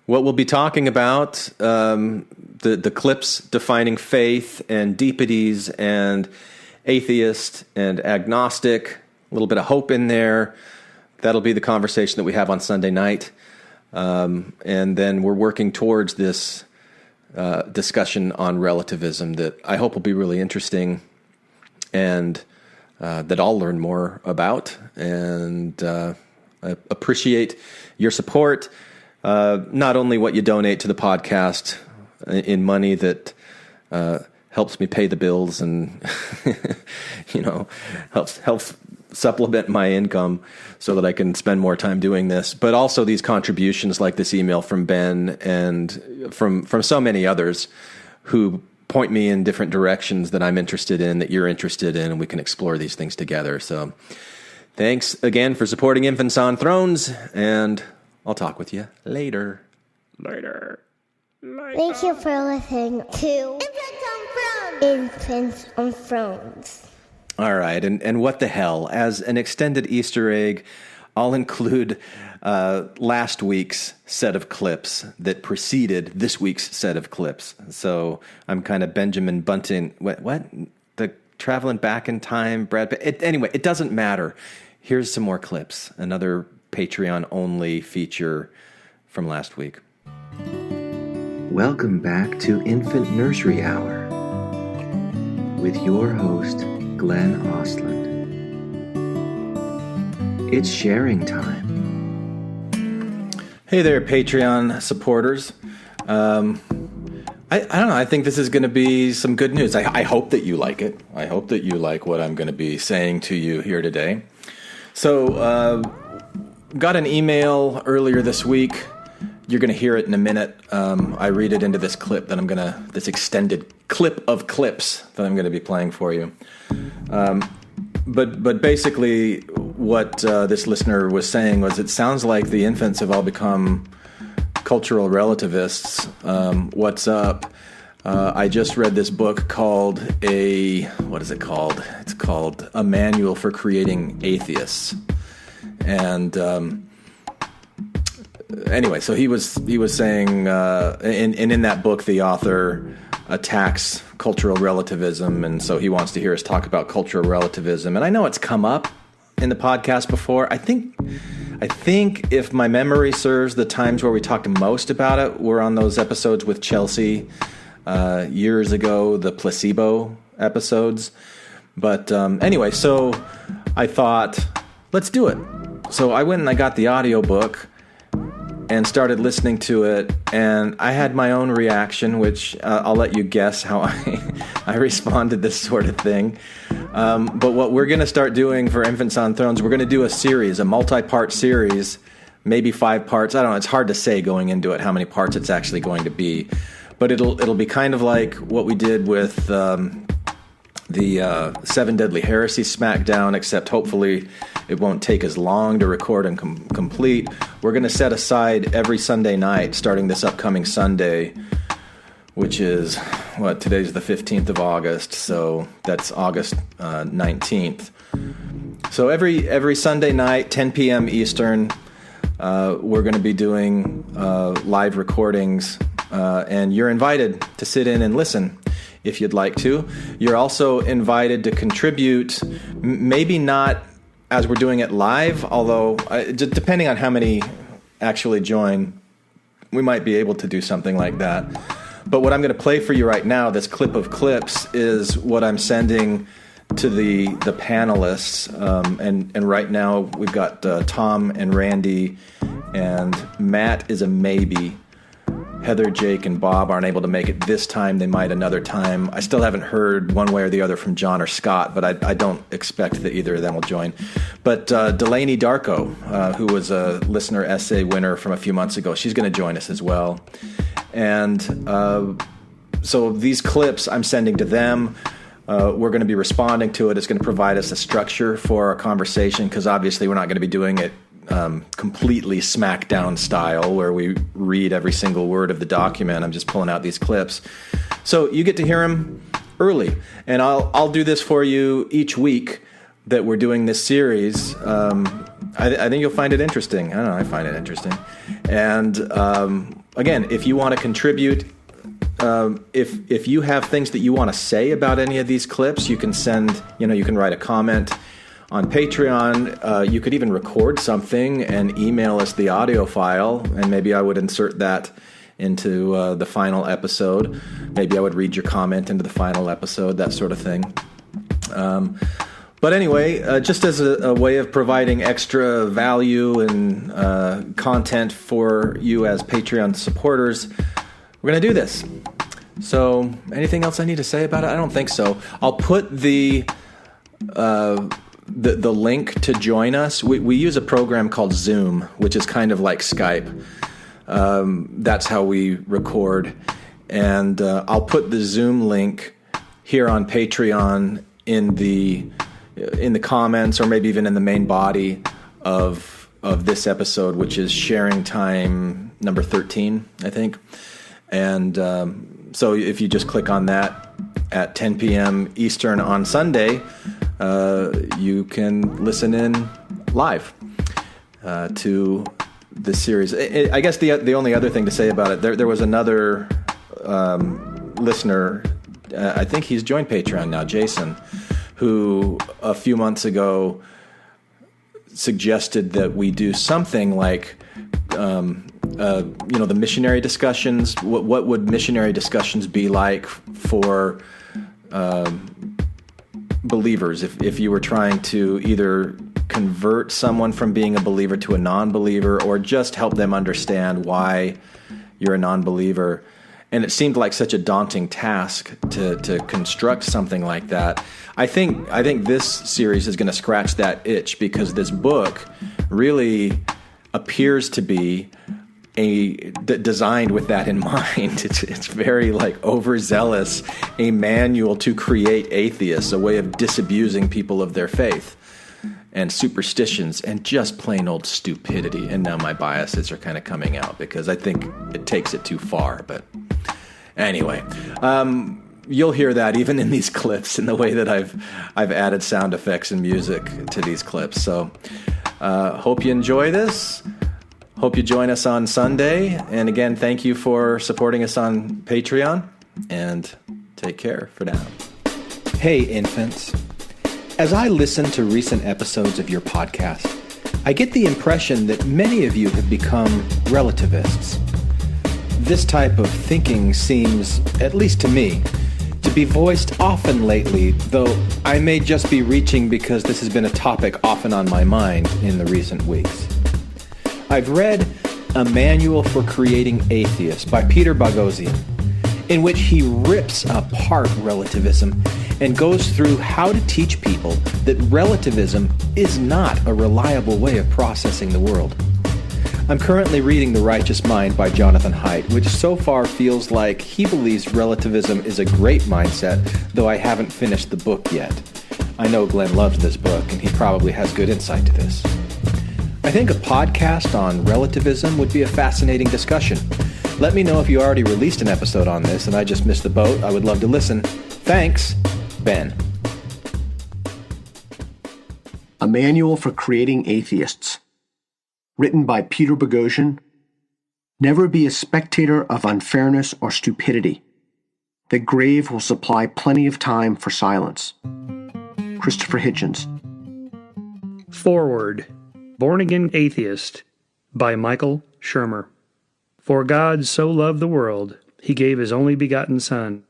what we'll be talking about, the clips defining faith and deepities and atheist and agnostic, a little bit of hope in there. That'll be the conversation that we have on Sunday night. And then we're working towards this discussion on relativism that I hope will be really interesting and that I'll learn more about. And I appreciate your support. Not only what you donate to the podcast in money that helps me pay the bills and helps supplement my income so that I can spend more time doing this, but also these contributions like this email from Ben and from so many others who point me in different directions that I'm interested in, that you're interested in, and we can explore these things together. So thanks again for supporting Infants on Thrones, and I'll talk with you later. Thank you for listening to Infants on Thrones. All right, and what the hell? As an extended Easter egg, I'll include last week's set of clips that preceded this week's set of clips. So I'm kind of Benjamin Bunting. What? The traveling back in time, Brad Pitt? Anyway, it doesn't matter. Here's some more clips. Another Patreon-only feature from last week. Welcome back to Infant Nursery Hour with your host, Glenn Ostland. It's sharing time. Hey there, Patreon supporters. I don't know. I think this is going to be some good news. I hope that you like it. I hope that you like what I'm going to be saying to you here today. So, got an email earlier this week. You're going to hear it in a minute. I read it into this clip that this extended clip of clips that I'm going to be playing for you. But basically what this listener was saying was, it sounds like the infants have all become cultural relativists. What's up? I just read this book called what is it called? It's called A Manual for Creating Atheists. And anyway, so he was saying, and in that book, the author attacks cultural relativism, and so he wants to hear us talk about cultural relativism. And I know it's come up in the podcast before. I think if my memory serves, the times where we talked most about it were on those episodes with Chelsea years ago, the placebo episodes. But anyway, so I thought, let's do it. So I went and I got the audiobook and started listening to it, and I had my own reaction, which I'll let you guess how I respond to this sort of thing. But what we're going to start doing for Infants on Thrones, we're going to do a series, a multi-part series, maybe 5 parts. I don't know. It's hard to say going into it how many parts it's actually going to be. But it'll be kind of like what we did with the 7 Deadly Heresy Smackdown, except hopefully it won't take as long to record and complete. We're going to set aside every Sunday night, starting this upcoming Sunday, which is, today's the 15th of August, so that's August 19th. So every Sunday night, 10 p.m. Eastern, we're going to be doing live recordings, and you're invited to sit in and listen if you'd like to. You're also invited to contribute, maybe not as we're doing it live, although depending on how many actually join, we might be able to do something like that. But what I'm going to play for you right now, this clip of clips, is what I'm sending to the panelists. And right now we've got Tom and Randy, and Matt is a maybe. Heather, Jake, and Bob aren't able to make it this time. They might another time. I still haven't heard one way or the other from John or Scott, but I don't expect that either of them will join. But Delaney Darko, who was a listener essay winner from a few months ago, she's going to join us as well. And so these clips I'm sending to them. We're going to be responding to it. It's going to provide us a structure for our conversation, because obviously we're not going to be doing it completely Smackdown style, where we read every single word of the document. I'm just pulling out these clips. So you get to hear them early. And I'll do this for you each week that we're doing this series. I think you'll find it interesting. I don't know, I find it interesting. And again, if you want to contribute, if you have things that you want to say about any of these clips, you can send, you can write a comment on Patreon. You could even record something and email us the audio file, and maybe I would insert that into the final episode. Maybe I would read your comment into the final episode, that sort of thing. But anyway, just as a way of providing extra value and content for you as Patreon supporters, we're going to do this. So anything else I need to say about it? I don't think so. I'll put the link to join us. We use a program called Zoom, which is kind of like Skype. That's how we record. And I'll put the Zoom link here on Patreon in the comments, or maybe even in the main body of this episode, which is sharing time number 13, I think. And so if you just click on that at 10 p.m. Eastern on Sunday, you can listen in live to this series. I guess the only other thing to say about it, there was another listener, I think he's joined Patreon now, Jason, who a few months ago suggested that we do something like the missionary discussions. What would missionary discussions be like for believers if you were trying to either convert someone from being a believer to a non-believer, or just help them understand why you're a non-believer? And it seemed like such a daunting task to construct something like that. I think this series is going to scratch that itch, because this book really appears to be designed with that in mind. It's very overzealous, a manual to create atheists, a way of disabusing people of their faith and superstitions and just plain old stupidity. And now my biases are kind of coming out, because I think it takes it too far. But anyway, you'll hear that even in these clips, in the way that I've added sound effects and music to these clips. So hope you enjoy this. Hope you join us on Sunday. And again, thank you for supporting us on Patreon, and take care for now. Hey, infants. As I listen to recent episodes of your podcast, I get the impression that many of you have become relativists. This type of thinking seems, at least to me, to be voiced often lately, though I may just be reaching because this has been a topic often on my mind in the recent weeks. I've read A Manual for Creating Atheists by Peter Boghossian, in which he rips apart relativism and goes through how to teach people that relativism is not a reliable way of processing the world. I'm currently reading The Righteous Mind by Jonathan Haidt, which so far feels like he believes relativism is a great mindset, though I haven't finished the book yet. I know Glenn loves this book, and he probably has good insight to this. I think a podcast on relativism would be a fascinating discussion, Let me know if you already released an episode on this and I just missed the boat. I would love to listen. Thanks, Ben. A Manual for Creating Atheists. Written by Peter Boghossian. Never be a spectator of unfairness or stupidity. The grave will supply plenty of time for silence. Christopher Hitchens. Forward. Born-Again Atheist by Michael Shermer. For God so loved the world, he gave his only begotten Son,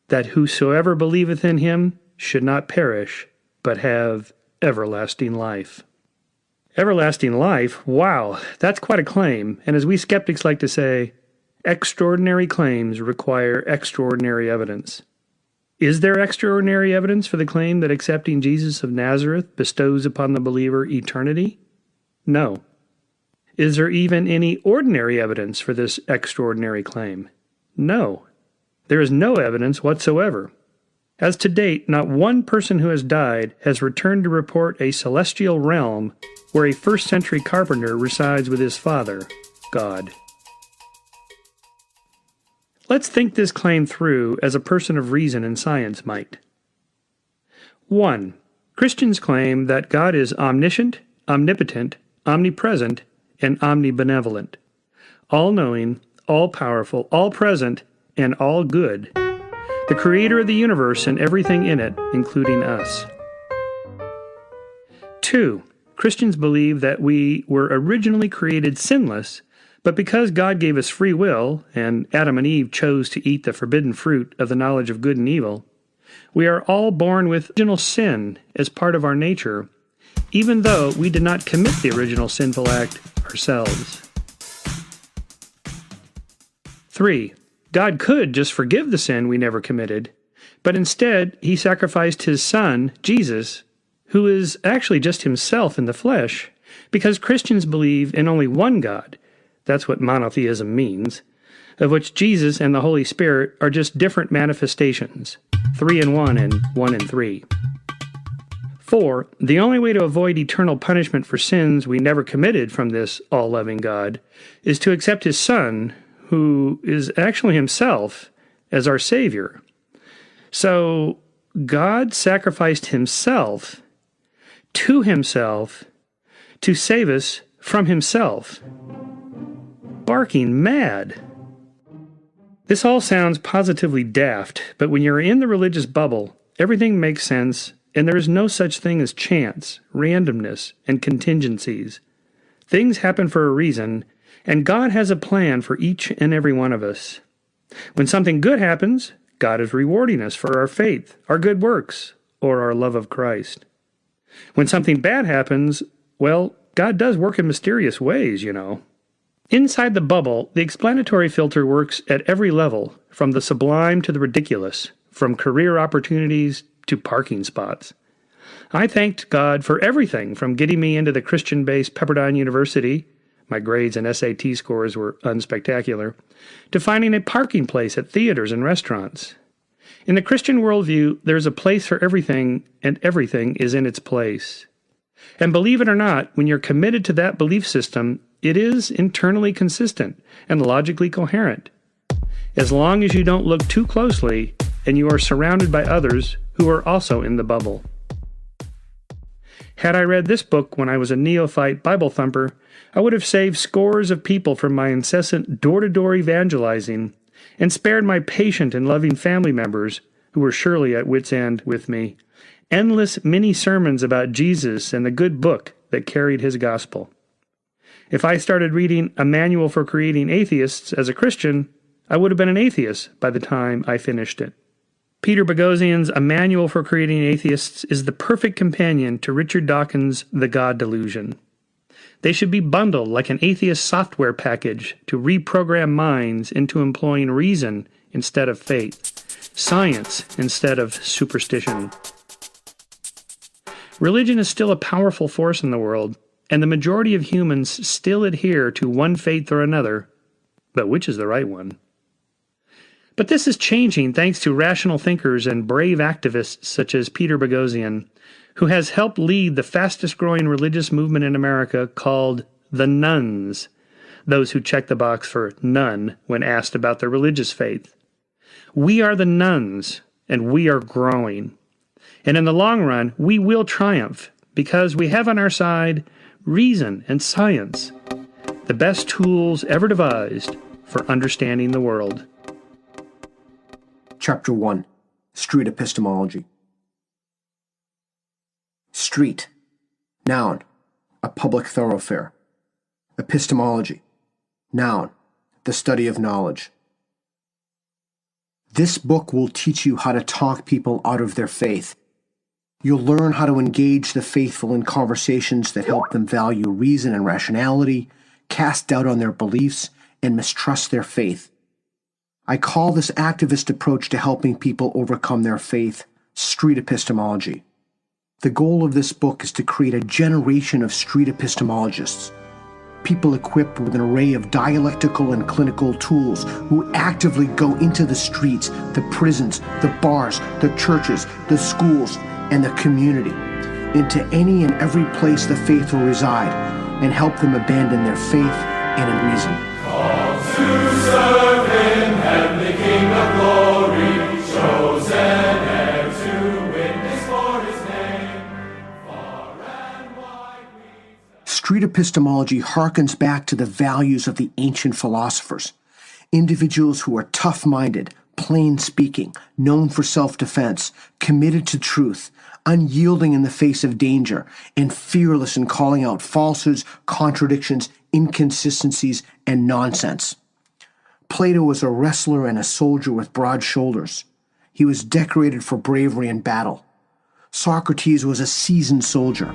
that whosoever believeth in him should not perish, but have everlasting life. Everlasting life? Wow, that's quite a claim, and as we skeptics like to say, extraordinary claims require extraordinary evidence. Is there extraordinary evidence for the claim that accepting Jesus of Nazareth bestows upon the believer eternity? No. Is there even any ordinary evidence for this extraordinary claim? No. There is no evidence whatsoever. As to date, not one person who has died has returned to report a celestial realm where a first-century carpenter resides with his Father, God. Let's think this claim through as a person of reason and science might. 1. Christians claim that God is omniscient, omnipotent, omnipresent, and omnibenevolent, all-knowing, all-powerful, all-present, and all-good, the creator of the universe and everything in it, including us. 2. Christians believe that we were originally created sinless, but because God gave us free will, and Adam and Eve chose to eat the forbidden fruit of the knowledge of good and evil, we are all born with original sin as part of our nature, even though we did not commit the original sinful act ourselves. 3. God could just forgive the sin we never committed, but instead he sacrificed his Son, Jesus, who is actually just himself in the flesh, because Christians believe in only one God. That's what monotheism means, of which Jesus and the Holy Spirit are just different manifestations, 3 in 1 and 1 in 3. 4. The only way to avoid eternal punishment for sins we never committed from this all-loving God is to accept his Son, who is actually himself, as our Savior. So, God sacrificed himself to save us from himself. Barking mad. This all sounds positively daft, but when you're in the religious bubble, everything makes sense, and there is no such thing as chance, randomness, and contingencies. Things happen for a reason, and God has a plan for each and every one of us. When something good happens, God is rewarding us for our faith, our good works, or our love of Christ. When something bad happens, well, God does work in mysterious ways, you know. Inside the bubble, the explanatory filter works at every level, from the sublime to the ridiculous, from career opportunities to parking spots. I thanked God for everything from getting me into the Christian-based Pepperdine University, my grades and SAT scores were unspectacular, to finding a parking place at theaters and restaurants. In the Christian worldview, there's a place for everything, and everything is in its place. And believe it or not, when you're committed to that belief system, it is internally consistent and logically coherent. As long as you don't look too closely and you are surrounded by others who are also in the bubble. Had I read this book when I was a neophyte Bible thumper, I would have saved scores of people from my incessant door-to-door evangelizing and spared my patient and loving family members, who were surely at wit's end with me, endless mini-sermons about Jesus and the good book that carried his gospel. If I started reading A Manual for Creating Atheists as a Christian, I would have been an atheist by the time I finished it. Peter Boghossian's A Manual for Creating Atheists is the perfect companion to Richard Dawkins' The God Delusion. They should be bundled like an atheist software package to reprogram minds into employing reason instead of faith, science instead of superstition. Religion is still a powerful force in the world, and the majority of humans still adhere to one faith or another, but which is the right one? But this is changing thanks to rational thinkers and brave activists such as Peter Boghossian, who has helped lead the fastest-growing religious movement in America called the Nuns, those who check the box for none when asked about their religious faith. We are the nuns, and we are growing. And in the long run, we will triumph because we have on our side reason and science, the best tools ever devised for understanding the world. Chapter 1. Street Epistemology. Street. Noun. A public thoroughfare. Epistemology. Noun. The study of knowledge. This book will teach you how to talk people out of their faith. You'll learn how to engage the faithful in conversations that help them value reason and rationality, cast doubt on their beliefs, and mistrust their faith. I call this activist approach to helping people overcome their faith street epistemology. The goal of this book is to create a generation of street epistemologists, people equipped with an array of dialectical and clinical tools who actively go into the streets, the prisons, the bars, the churches, the schools, and the community, into any and every place the faithful reside, and help them abandon their faith and in reason. To serve him, heavenly King of glory, chosen heir to witness for his name. Far and wide Street epistemology harkens back to the values of the ancient philosophers, individuals who are tough-minded, plain-speaking, known for self-defense, committed to truth, unyielding in the face of danger, and fearless in calling out falsehoods, contradictions, inconsistencies, and nonsense. Plato was a wrestler and a soldier with broad shoulders. He was decorated for bravery in battle. Socrates was a seasoned soldier.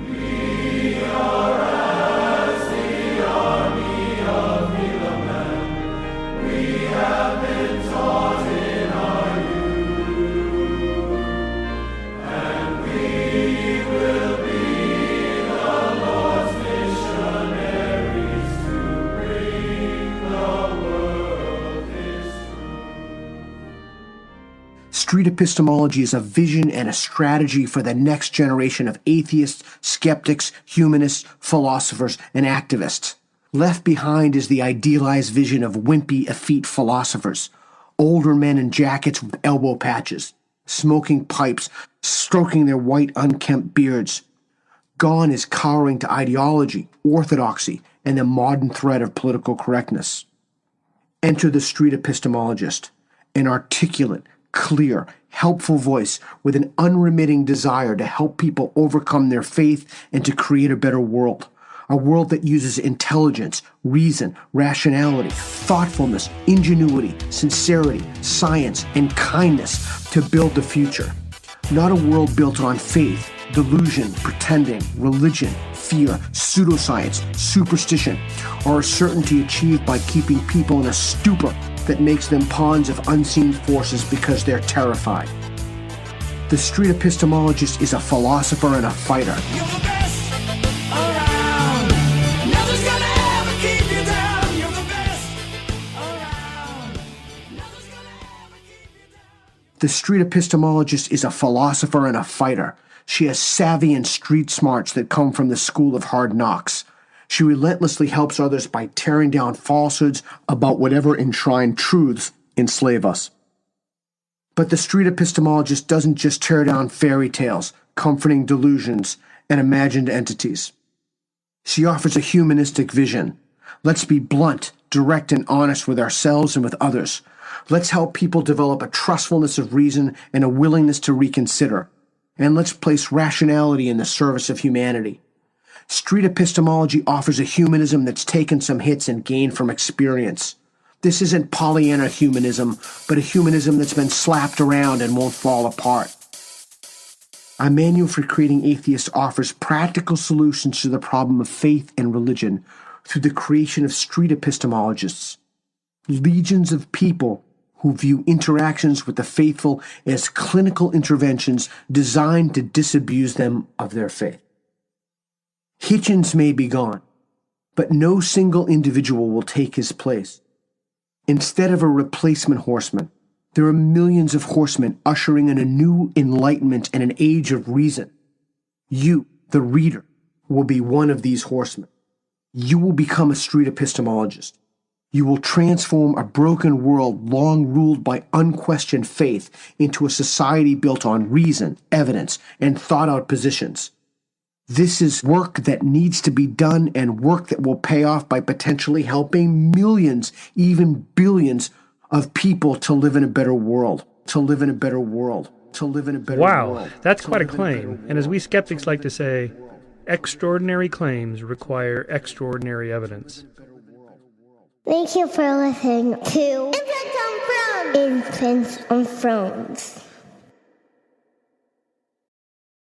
Street epistemology is a vision and a strategy for the next generation of atheists, skeptics, humanists, philosophers, and activists. Left behind is the idealized vision of wimpy, effete philosophers, older men in jackets with elbow patches, smoking pipes, stroking their white, unkempt beards. Gone is cowering to ideology, orthodoxy, and the modern threat of political correctness. Enter the street epistemologist, an articulate, clear, helpful voice with an unremitting desire to help people overcome their faith and to create a better world. A world that uses intelligence, reason, rationality, thoughtfulness, ingenuity, sincerity, science, and kindness to build the future. Not a world built on faith, delusion, pretending, religion, fear, pseudoscience, superstition, or a certainty achieved by keeping people in a stupor that makes them pawns of unseen forces because they're terrified. The street epistemologist is a philosopher and a fighter. You're the best around. Nothing's gonna ever keep you down. You're the best around. Nothing's gonna ever keep you down. The street epistemologist is a philosopher and a fighter. She has savvy and street smarts that come from the school of hard knocks. She relentlessly helps others by tearing down falsehoods about whatever enshrined truths enslave us. But the street epistemologist doesn't just tear down fairy tales, comforting delusions, and imagined entities. She offers a humanistic vision. Let's be blunt, direct, and honest with ourselves and with others. Let's help people develop a trustfulness of reason and a willingness to reconsider. And let's place rationality in the service of humanity. Street epistemology offers a humanism that's taken some hits and gained from experience. This isn't Pollyanna humanism, but a humanism that's been slapped around and won't fall apart. Our manual for creating atheists offers practical solutions to the problem of faith and religion through the creation of street epistemologists, legions of people who view interactions with the faithful as clinical interventions designed to disabuse them of their faith. Hitchens may be gone, but no single individual will take his place. Instead of a replacement horseman, there are millions of horsemen ushering in a new enlightenment and an age of reason. You, the reader, will be one of these horsemen. You will become a street epistemologist. You will transform a broken world long ruled by unquestioned faith into a society built on reason, evidence, and thought-out positions. This is work that needs to be done and work that will pay off by potentially helping millions, even billions of people to live in a better world, to live in a better world, to live in a better world. Wow, that's quite a claim. And as we skeptics like to say, extraordinary claims require extraordinary evidence. Thank you for listening to Infants on Thrones.